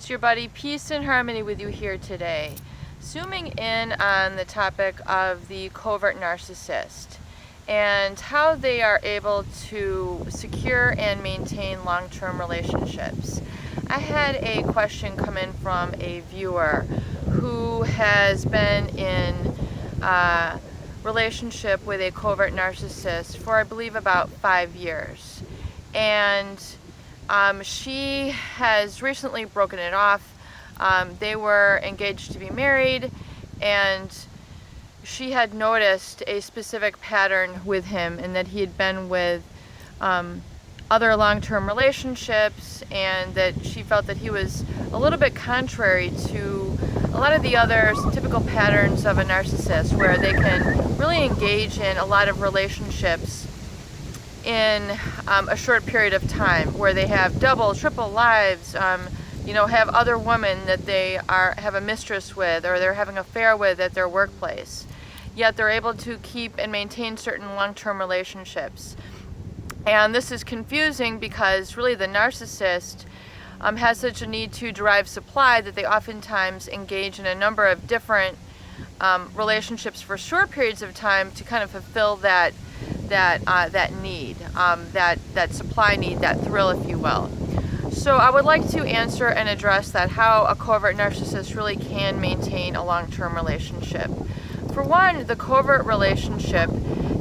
it's your buddy Peace and Harmony with you here today. Zooming in on the topic of the covert narcissist and how they are able to secure and maintain long-term relationships. I had a question come in from a viewer who has been in a relationship with a covert narcissist for I believe about 5 years. And she has recently broken it off. They were engaged to be married, and she had noticed a specific pattern with him, and that he had been with other long-term relationships, and that she felt that he was a little bit contrary to a lot of the other typical patterns of a narcissist, where they can really engage in a lot of relationships in a short period of time, where they have double, triple lives, have other women that they have a mistress with, or they're having an affair with at their workplace. Yet they're able to keep and maintain certain long-term relationships. And this is confusing because really the narcissist has such a need to derive supply that they oftentimes engage in a number of different relationships for short periods of time to kind of fulfill that need, that supply need, that thrill, if you will. So I would like to answer and address that, how a covert narcissist really can maintain a long-term relationship. For one, the covert relationship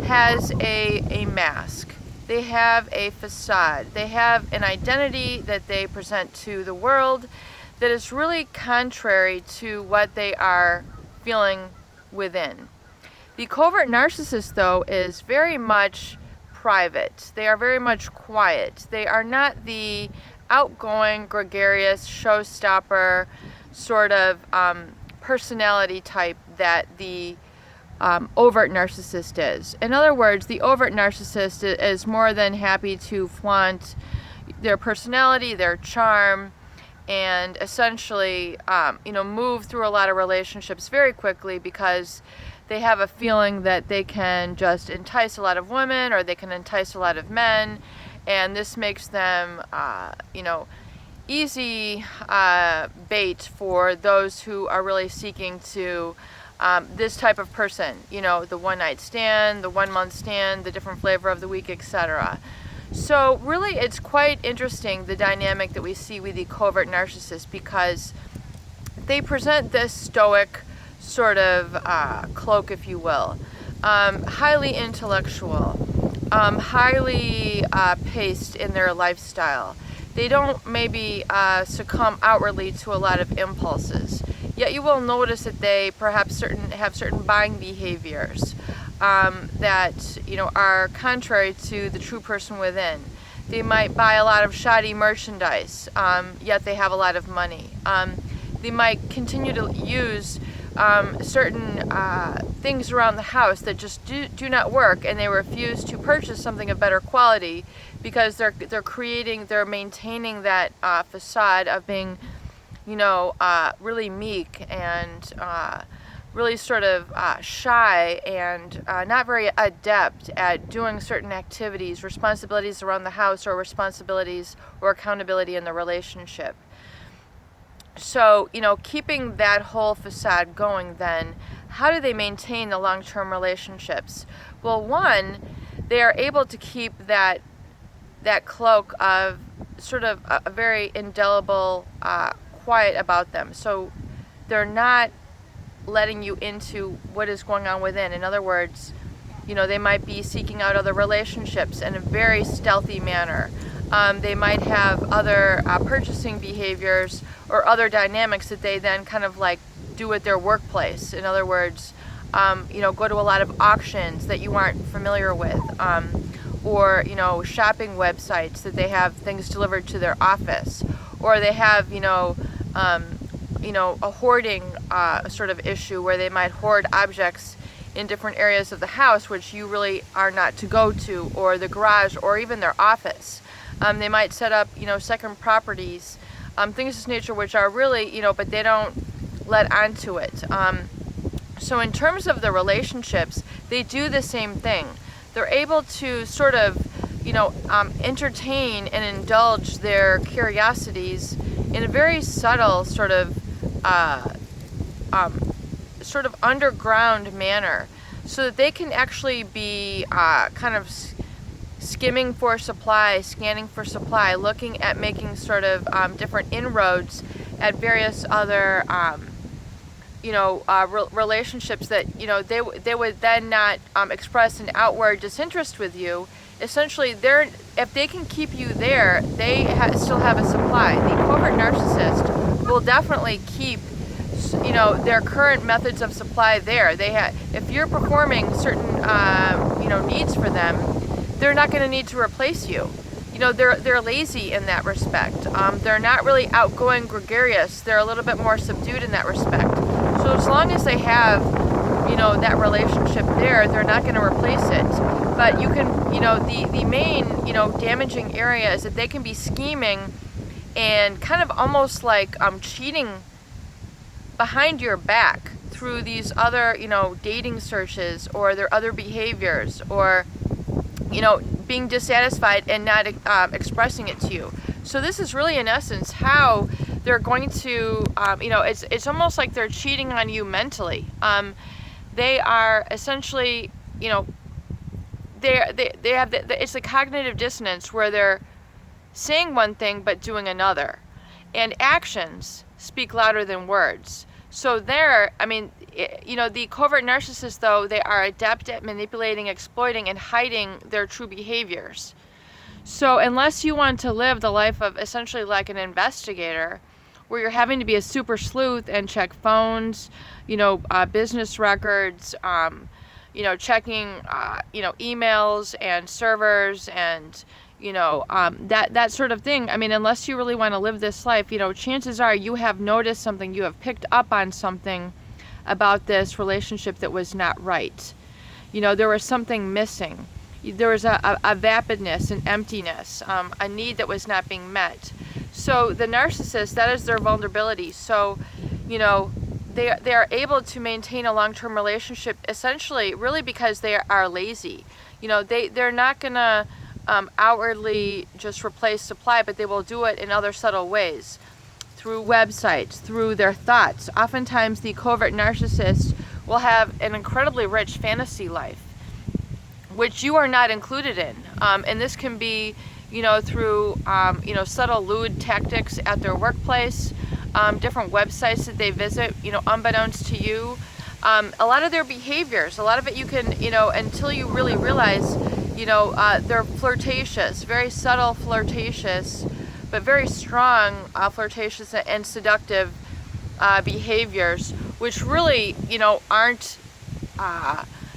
has a mask. They have a facade. They have an identity that they present to the world that is really contrary to what they are feeling within. The covert narcissist, though, is very much private. They are very much quiet. They are not the outgoing, gregarious, showstopper sort of personality type that the overt narcissist is. In other words, the overt narcissist is more than happy to flaunt their personality, their charm, and essentially move through a lot of relationships very quickly because they have a feeling that they can just entice a lot of women, or they can entice a lot of men, and this makes them easy bait for those who are really seeking to this type of person, the one-night stand, the one-month stand, the different flavor of the week, etc. So really it's quite interesting, the dynamic that we see with the covert narcissist, because they present this stoic sort of cloak, if you will, highly intellectual, highly paced in their lifestyle. They don't maybe succumb outwardly to a lot of impulses. Yet you will notice that they perhaps have certain buying behaviors that are contrary to the true person within. They might buy a lot of shoddy merchandise, yet they have a lot of money. They might continue to use certain things around the house that just do not work, and they refuse to purchase something of better quality because they're maintaining that facade of being really meek and really sort of shy and not very adept at doing certain activities, responsibilities around the house, or responsibilities or accountability in the relationship. So, keeping that whole facade going, then, how do they maintain the long-term relationships? Well, one, they are able to keep that cloak of sort of a very indelible quiet about them. So they're not letting you into what is going on within. In other words, they might be seeking out other relationships in a very stealthy manner. They might have other purchasing behaviors or other dynamics that they then kind of like do at their workplace. In other words, go to a lot of auctions that you aren't familiar with, or shopping websites that they have things delivered to their office, or they have a hoarding sort of issue where they might hoard objects in different areas of the house which you really are not to go to, or the garage, or even their office. They might set up second properties, things of this nature, which are really but they don't let onto it. So in terms of the relationships, they do the same thing. They're able to sort of entertain and indulge their curiosities in a very subtle sort of underground manner, so that they can actually be kind of skimming for supply, scanning for supply, looking at making sort of different inroads at various other relationships that they would then not express an outward disinterest with you. Essentially, if they can keep you there, they still have a supply. The covert narcissist will definitely keep their current methods of supply there. If you're performing certain needs for them, they're not going to need to replace you. They're lazy in that respect. They're not really outgoing, gregarious. They're a little bit more subdued in that respect. So as long as they have that relationship there, they're not going to replace it. But you can, the main, damaging area is that they can be scheming and kind of almost like cheating behind your back through these other, dating searches or their other behaviors, or, being dissatisfied and not expressing it to you. So this is really, in essence, how they're going to, it's almost like they're cheating on you mentally. They are essentially, they have it's a cognitive dissonance where they're saying one thing but doing another, and actions speak louder than words. So the covert narcissists, though, they are adept at manipulating, exploiting, and hiding their true behaviors. So unless you want to live the life of essentially like an investigator, where you're having to be a super sleuth and check phones, business records, checking, emails and servers and, that sort of thing. I mean, unless you really want to live this life, chances are you have noticed something, you have picked up on something about this relationship that was not right. There was something missing. There was a vapidness, an emptiness, a need that was not being met. So the narcissist, that is their vulnerability. So, they are able to maintain a long-term relationship essentially really because they are lazy. They're not going to outwardly just replace supply, but they will do it in other subtle ways, through websites, through their thoughts. Oftentimes the covert narcissist will have an incredibly rich fantasy life, which you are not included in. And this can be, through, subtle lewd tactics at their workplace, different websites that they visit, unbeknownst to you. A lot of their behaviors, a lot of it you can, until you really realize, they're flirtatious, very subtle flirtatious, but very strong flirtatious and seductive behaviors, which really, aren't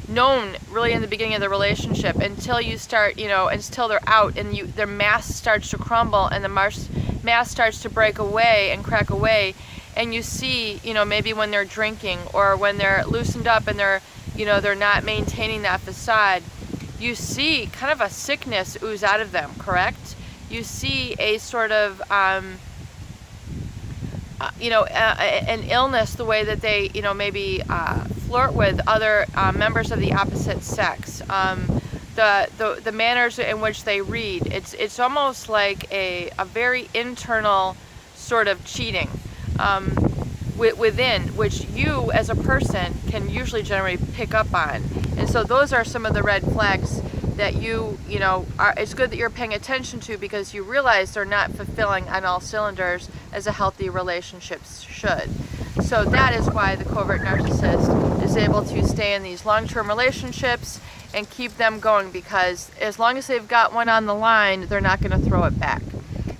known really in the beginning of the relationship until you start, until they're out and their mask starts to crumble and the mask starts to break away and crack away, and you see, maybe when they're drinking or when they're loosened up and they're not maintaining that facade, you see kind of a sickness ooze out of them, correct? You see a sort of, an illness, the way that they, maybe flirt with other members of the opposite sex, the manners in which they read. It's almost like a very internal sort of cheating within, which you as a person can usually generally pick up on. And so those are some of the red flags that it's good that you're paying attention to, because you realize they're not fulfilling on all cylinders as a healthy relationship should. So that is why the covert narcissist is able to stay in these long-term relationships and keep them going, because as long as they've got one on the line, they're not going to throw it back.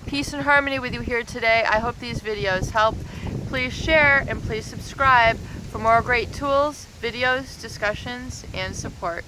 Peace and harmony with you here today. I hope these videos help. Please share and please subscribe for more great tools, videos, discussions, and support.